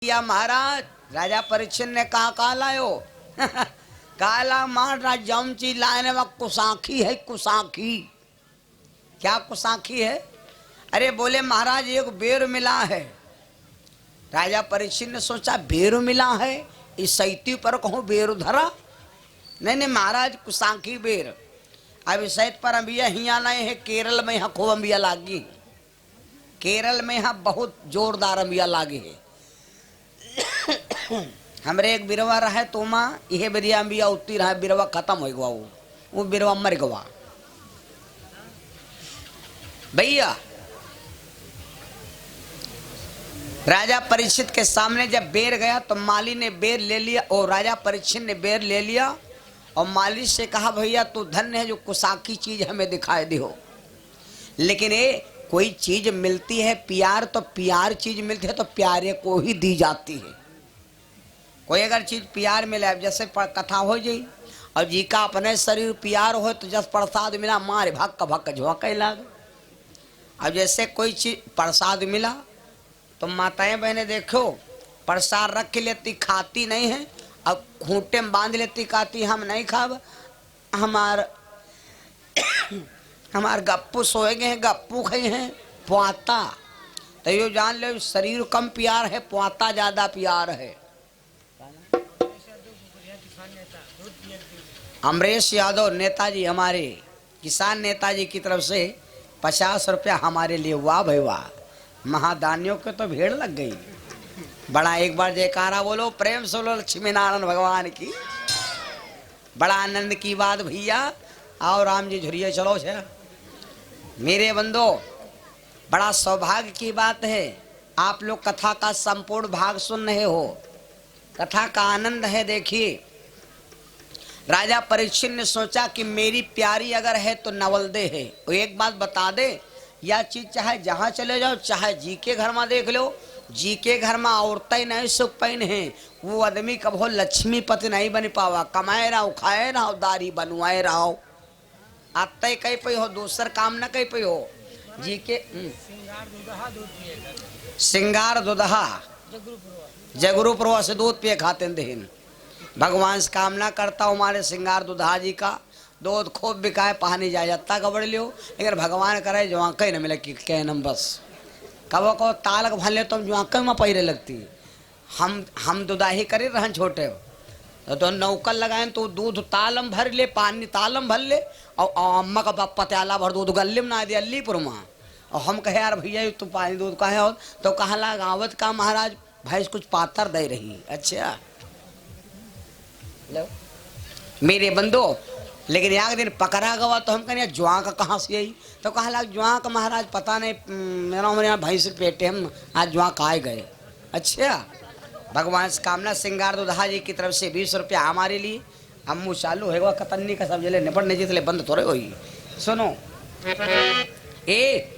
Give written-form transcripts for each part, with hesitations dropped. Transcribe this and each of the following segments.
या महाराज राजा परीक्षित ने कहा कहा लायो काला महाराज जमची लाने में कुसाखी है। कुसाखी क्या कुसाखी है? अरे बोले महाराज एक बेर मिला है। राजा परीक्षित ने सोचा बेर मिला है, इस सैती पर कहूँ बेर धरा। नहीं नहीं महाराज कुसाखी बेर। अब सैत पर अंबिया हिया नहीं है, केरल में यहाँ खूब अंबिया लागी। केरल में यहाँ बहुत जोरदार अंबिया लागे है। हमरे एक बिरवा रहे तो माँ यह बेरिया अंबिया उतरी रहा, बिरवा खत्म हो गया। वो बिरवा मर गया भैया। राजा परीक्षित के सामने जब बेर गया तो माली ने बेर ले लिया और राजा परीक्षित ने बेर ले लिया और माली से कहा भैया तू धन्य है जो कुसाकी चीज हमें दिखाई दो। लेकिन ये कोई चीज मिलती है प्यार, तो प्यार चीज मिलती है तो प्यारे को ही दी जाती है। कोई अगर चीज प्यार मिले, अब जैसे कथा हो जाई और जी का अपने शरीर प्यार हो तो जस प्रसाद मिला मारे भक्क भक्क झोंके लाग। अब जैसे कोई चीज प्रसाद मिला तो माताएं बहनें देखो प्रसाद रख के लेती, खाती नहीं है, अब खूंटे में बांध लेती, खाती हम नहीं खाब, हमार गप्पू सोए गए हैं, गप्पू खाई हैं पुआता। तो यो जान लो शरीर कम प्यार है, पुआता ज्यादा प्यार है। अमरेश यादव नेताजी, हमारे किसान नेताजी की तरफ से 50 रुपया हमारे लिए। वाह भाई वाह, महादानियों के तो भीड़ लग गई। बड़ा एक बार जयकारा बोलो, प्रेम से बोलो लक्ष्मी नारायण भगवान की। बड़ा आनंद की बात भैया। आओ राम जी झुरिए चलो छे। मेरे बंदो बड़ा सौभाग्य की बात है, आप लोग कथा का संपूर्ण भाग सुन रहे हो। कथा का आनंद है। देखिए राजा परीक्षित ने सोचा कि मेरी प्यारी अगर है तो नवलदे है। वो एक बात बता दे, यह चीज चाहे जहाँ चले जाओ, चाहे जी के घर में देख लो, जी के घर में औरतें नहीं सुख पैन है, वो आदमी कभो लक्ष्मीपति नहीं बन पावा। कमाए रहो, खाए रहो, दारी बनवाए रहो, आते कहीं पे हो, दूसर काम न कहीं पे हो। जी के सिंगार दुदहा जगरू प्रवा से दूध पिए खाते देन। भगवान से कामना करता हूँ हमारे सिंगार दुधा जी का दूध खूब बिकाए, पानी जाए जत्ता कबड़ लियो, लेकिन भगवान करे जो कहीं न मिले कि कहनम बस कबो को तालक भले तो जो में पैरे लगती। हम दुदाही करे रहन छोटे तो नौकर लगाए तो दूध तालम भर ले, पानी तालम भर ले और अम्मा का पत्याला भर दूध गले में ना दे अलीपुर में। और हम कहे यार भैया तू पानी दूध का है, तो कहा ला गावत का महाराज भैंस कुछ पातर दे रही। अच्छा लो मेरे बंदो, लेकिन एक दिन पकड़ा गवा तो हम कहें जुआ का कहाँ से आई, तो कहा लगा जुआ का महाराज पता नहीं, मेरा मेरे यहाँ भैंस पेटे हम आज जुआ खाए गए। अच्छा भगवान से कामना सिंगार दुधा जी की तरफ से 20 रुपया हमारे लिए। हम मुँह चालू है कतन्नी का सब जले निपटने जितने बंद थोड़े हुई। सुनो ए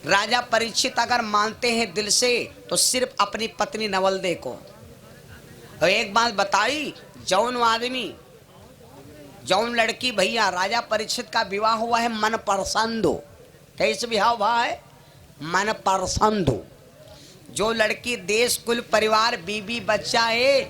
राजा परीक्षित अगर मानते हैं दिल से तो सिर्फ अपनी पत्नी नवलदे को। और एक बात बताई, जौन आदमी जौन लड़की भैया राजा परीक्षित का विवाह हुआ है मन पसंद हो। कैसे विवाह हुआ है? मन पसंद हो। जो लड़की देश कुल परिवार बीबी बच्चा है,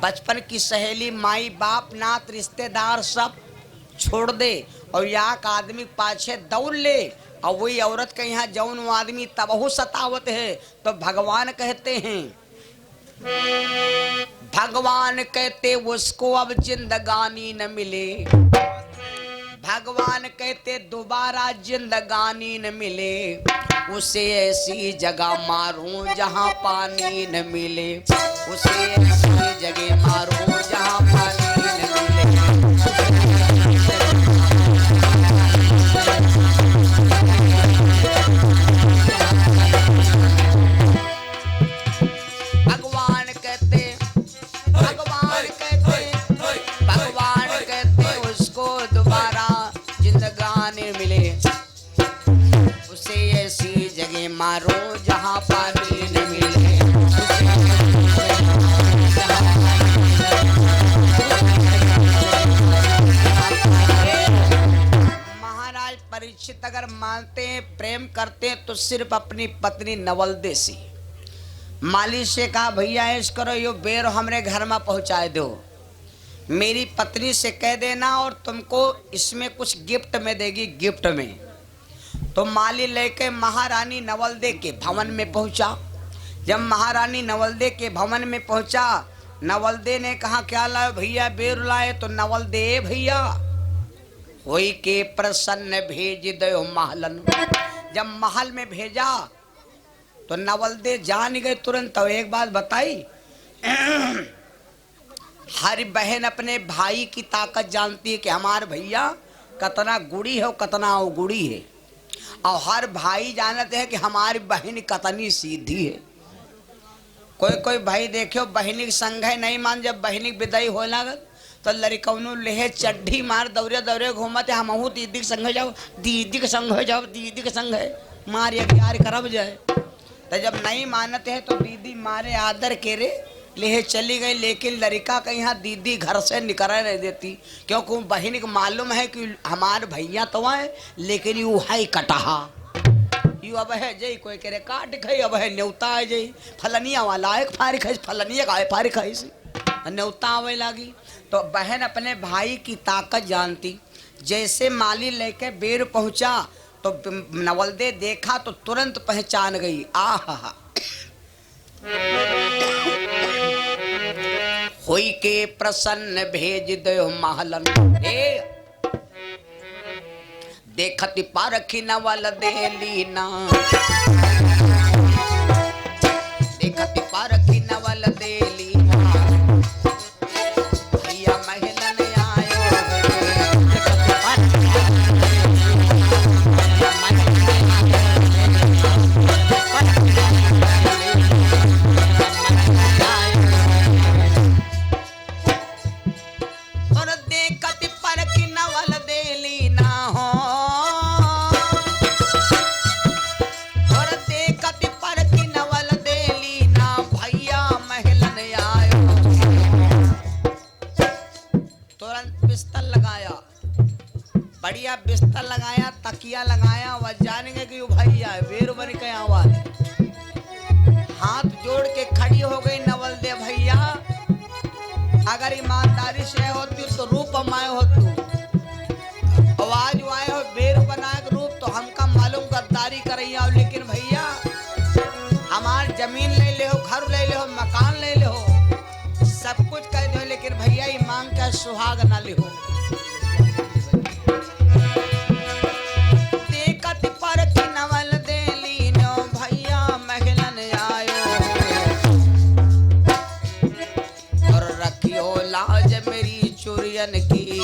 बचपन की सहेली माई बाप नात रिश्तेदार सब छोड़ दे और यहाँ का आदमी पाछे दौड़ ले, और वही औरत के यहाँ जौन आदमी तबहु सतावत है, तो भगवान कहते हैं, भगवान कहते उसको अब जिंदगानी न मिले, भगवान कहते दोबारा जिंदगानी न मिले, उसे ऐसी जगह मारूं जहां पानी न मिले, उसे ऐसी जगह मारूं जहां पानी न मिले। मारो जहां पानी न मिले। महाराज परीक्षित अगर मानते हैं प्रेम करते हैं तो सिर्फ अपनी पत्नी नवलदे से। माली से कहा भैया ऐश करो यो बेर हमरे घर में पहुंचा दो, मेरी पत्नी से कह देना और तुमको इसमें कुछ गिफ्ट में देगी, गिफ्ट में। तो माली लेके महारानी नवलदे के भवन में पहुंचा। जब महारानी नवलदे के भवन में पहुंचा, नवलदे ने कहा क्या लाए भैया? बेर लाए। तो नवलदे भैया होई के प्रसन्न भेज दो महलन। जब महल में भेजा तो नवलदे जान गए तुरंत। तो एक बात बताई, हर बहन अपने भाई की ताकत जानती है कि हमारे भैया कितना गुड़ी है, कितना अवगुड़ी है, और हर भाई जानते हैं कि हमारी बहन कितनी सीधी है। कोई कोई भाई देखो बहनी के संग है नहीं मान, जब बहनी विदाई हो लागत तो लड़कौनू लेहे चड्ढी मार दौरे दौरे घूमते, हम दीदी के संग जाओ, दीदी के संग हो जाओ, दीदी के संग है मार यार करब जाए। तो जब नहीं मानते हैं तो दीदी मारे आदर के रे लेहे चली गई। लेकिन लड़का का यहाँ दीदी घर से निकल नहीं देती, क्योंकि बहन को मालूम है कि हमारे भैया तो है लेकिन यू है कटहा, यू अब है जई कोई कह रहे काट खाई, अब है न्योता आ जाई, फलनिया वाला एक फारी खाई, फलनिया का फारी खाई से न्योता आवे लागी। तो बहन अपने भाई की ताकत जानती। जैसे माली लेके बेर पहुंचा तो नवलदे देखा तो तुरंत पहचान गई। आहा होई के प्रसन्न भेज दो महलन। देखती पारखी नवलदे लीना, देखती पारखी नवलदे लीना, भैया महलन आयो। और देखती पारखी नवलदे लीना हो, बढ़िया बिस्तर लगाया, तकिया लगाया, वह जानेंगे कि भैया बेर बन के आवा है। हाथ जोड़ के खड़ी हो गई नवलदे भैया, अगर ईमानदारी से होती तो रूप माए हो तू, आवाज आए हो बेर बनाए रूप तो हमका मालूम गद्दारी करई आओ। लेकिन भैया हमार जमीन ले ले हो, घर ले ले हो, मकान ले ले हो, सब कुछ कह दो, लेकिन भैया ये मांग का सुहाग ना ले हो। की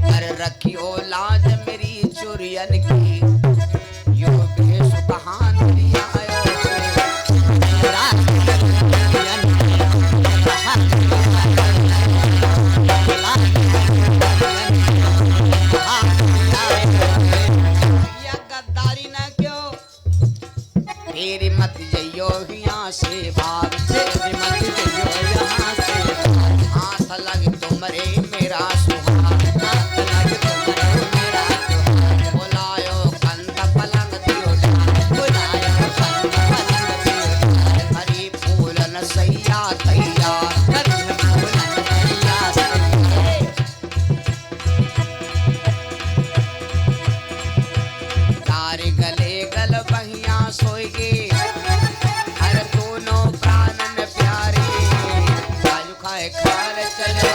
अरे रखियो लाज मेरी चुरियन की, यो भेष कहान लिया गद्दारी ना क्यों, तेरी मत जइयो यहाँ से भाग, हाथ लग तुमरे मेरा सुहाग, हाथ लग तुमरे मेरा सुहाग, बुलायो कंद पलंग दियो जान, बुलायो कंद पलंग दियो जान, हरी फूलन सैया तैयार, हरी फूलन सैया तैयार। तारे गले गल बहिया सोएगे, हर दोनों प्राणन प्यारे, बाजू खाए खाल चलो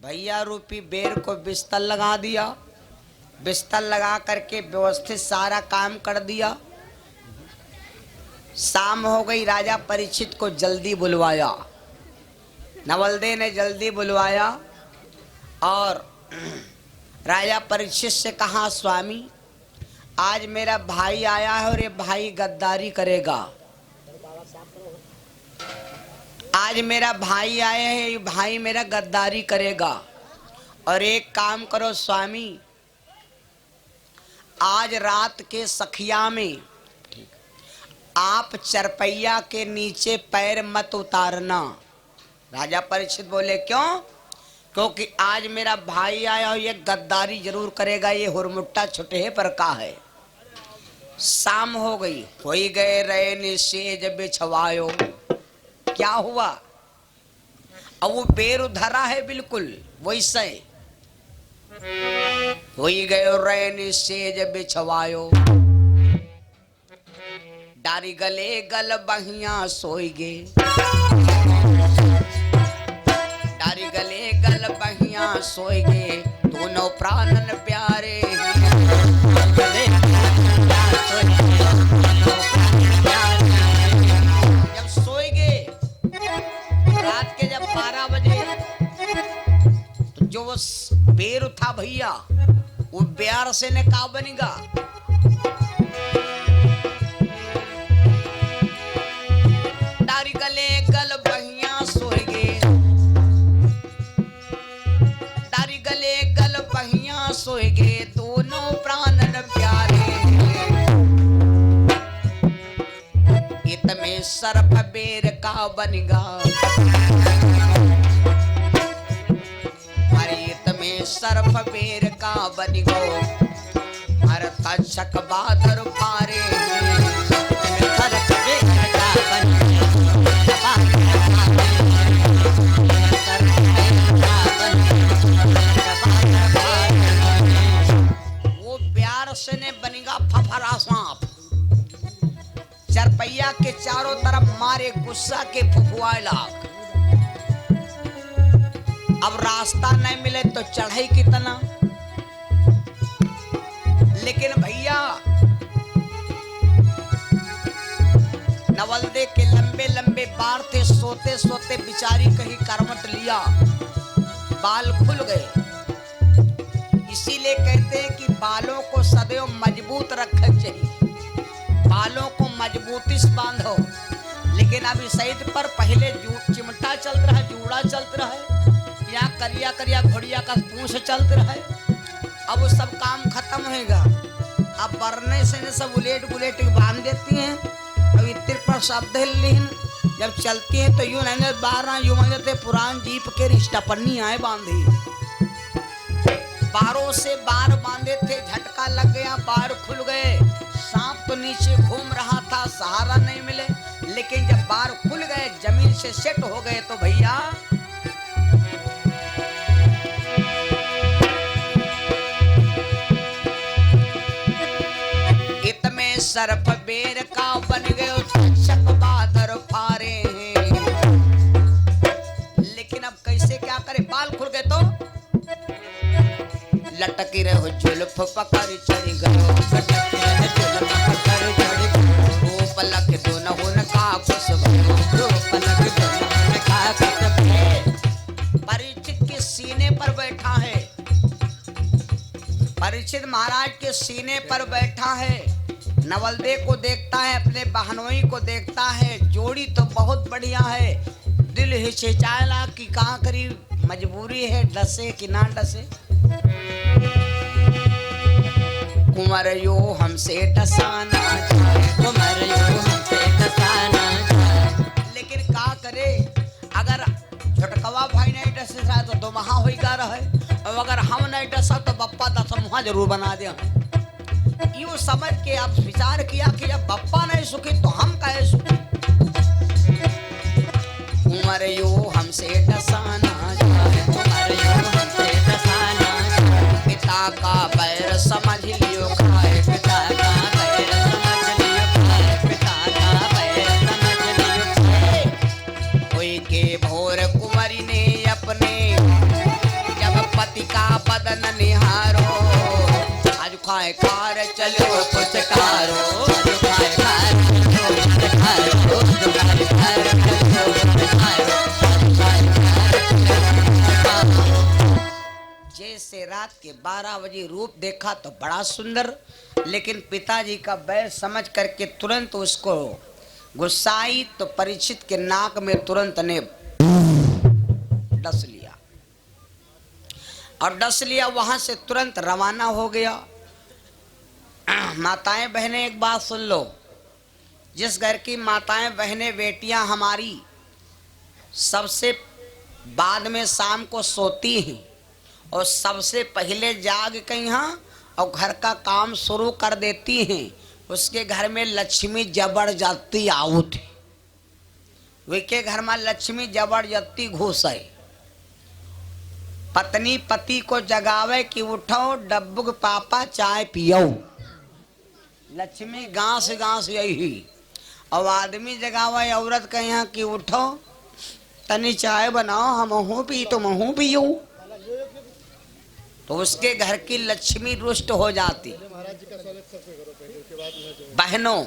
भैया रूपी बेर को बिस्तर लगा दिया। बिस्तर लगा करके व्यवस्थित सारा काम कर दिया। शाम हो गई, राजा परीक्षित को जल्दी बुलवाया। नवलदे ने जल्दी बुलवाया और राजा परीक्षित से कहा स्वामी आज मेरा भाई आया है और ये भाई गद्दारी करेगा। आज मेरा भाई आया है, ये भाई मेरा गद्दारी करेगा। और एक काम करो स्वामी, आज रात के सखिया में आप चरपैया के नीचे पैर मत उतारना। राजा परीक्षित बोले क्यों? क्योंकि आज मेरा भाई आया और ये गद्दारी जरूर करेगा, ये हुरमुट्टा छुटे पर का है। शाम हो गई, होई गए रैन सेज बिछवायो। क्या हुआ? अब वो बेर धरा है बिल्कुल वैसे। होई गए रैन सेज बिछवायो, डारी गले गल बहिया सोई गे। डारी गले गल बहिया सोई गे, दोनों प्राणन प्यारे। जब सोई गे रात के जब 12 बजे, तो जो वो बेर था भैया, वो ब्यार से ने का बनेगा? डारी गले गल बहिया सोए गे, डारी गले गल बहिया सोए गे, दोनों प्राणन प्यारे। इत में सर्प बेर का बनेगा, इत में सर्प बेर का बनिगो, हर तक्षक बादर पारे। वो प्यार से ने बनेगा फफरा सांप। चरपैया के चारों तरफ मारे गुस्सा के फुफुआए लाग। अब रास्ता नहीं मिले तो चढ़ाई कितना। लेकिन भैया नवलदे के लंबे लंबे बार थे, सोते सोते बिचारी कहीं करवट लिया, बाल खुल गए। इसीलिए कहते हैं कि बालों को सदैव मजबूत रखना चाहिए, बालों को मजबूती से बांधो। लेकिन अभी सईद पर पहले चिमटा चल रहा है, जूड़ा चल रहा है, यहाँ करिया करिया घोड़िया का पूंछ चलते रहे। अब वो सब काम खत्म होगा। अब बरने से ने सब उलेट गुलेट बांध देती हैं। अब इतने पर शब्द लीन जब चलती हैं तो यूं नहीं बारह यूं मानते पुरान जीप के रिश्ता पन्नी आए बांधी। बारों से बार बांधे थे, झटका लग गया, बार खुल गए। सांप तो नीचे घूम रहा था, सहारा नहीं मिले। लेकिन जब बार खुल गए, जमीन से सेट हो गए, तो भैया सर्प बेर का बन गए, तक्षक बादर फारे हैं। लेकिन अब कैसे क्या करे? बाल खुल गए तो लटकी रहो जुल्फ पकड़ चढ़ गयो, लटकी रहे जुल्फ पकड़ चढ़ गयो। वो पलक दोनों हुन का खुश भयो, वो पलक दोनों हुन का खुश भयो। परीक्षित के सीने पर बैठा है, परीक्षित महाराज के सीने पर बैठा है। नवलदे को देखता है, अपने बहनोई को देखता है। जोड़ी तो बहुत बढ़िया है। दिल हिचकिचाला कि कहाँ करी, मजबूरी है, डसे कि ना डसे। कुंवर यो हमसे डसाना चाहे, कुंवर यो हमसे डसाना चाहे। लेकिन का करे, अगर झटकवा भाई नहीं डसे तो दो महा हो रहे, और अगर हम नहीं डसा तो बप्पा दसमुहा जरूर बना दे। यूं समझ के आप विचार किया कि जब बप्पा नहीं सुखी तो हम काहे सुखी। उमर यो हमसे डसाना चाहे, उमर यो हमसे डसाना चाहे। पिता का बैर समझ लियो खाए, पिता का बैर समझ लियो खाए, पिता का बैर समझ लियो खाए। कोई के भोर कुंवरी ने अपने जब पति का बदन निहारो, खाए खार चलो कुछ कारो, खाए खार चलो खारो, खाए खार चलो खारो। जैसे रात के 12 बजे रूप देखा तो बड़ा सुंदर, लेकिन पिताजी का बैर समझ करके तुरंत उसको गुस्साई तो परीक्षित के नाक में तुरंत ने डस लिया, और डस लिया। वहां से तुरंत रवाना हो गया। माताएं बहनें एक बात सुन लो, जिस घर की माताएं बहनें बेटियां हमारी सबसे बाद में शाम को सोती हैं और सबसे पहले जाग के यहाँ और घर का काम शुरू कर देती हैं, उसके घर में लक्ष्मी जबरदस्ती आउट है। वे के घर में लक्ष्मी जबरदस्ती घुस है। पत्नी पति को जगावे कि उठो डब्बुक पापा चाय पियो। लक्ष्मी गांस गांस यही। और आदमी जगावे औरत के यहाँ कि उठो तनी चाय बनाओ, हम हूँ पी तुम हूँ पियो। तो उसके घर की लक्ष्मी रुष्ट हो जाती। बहनों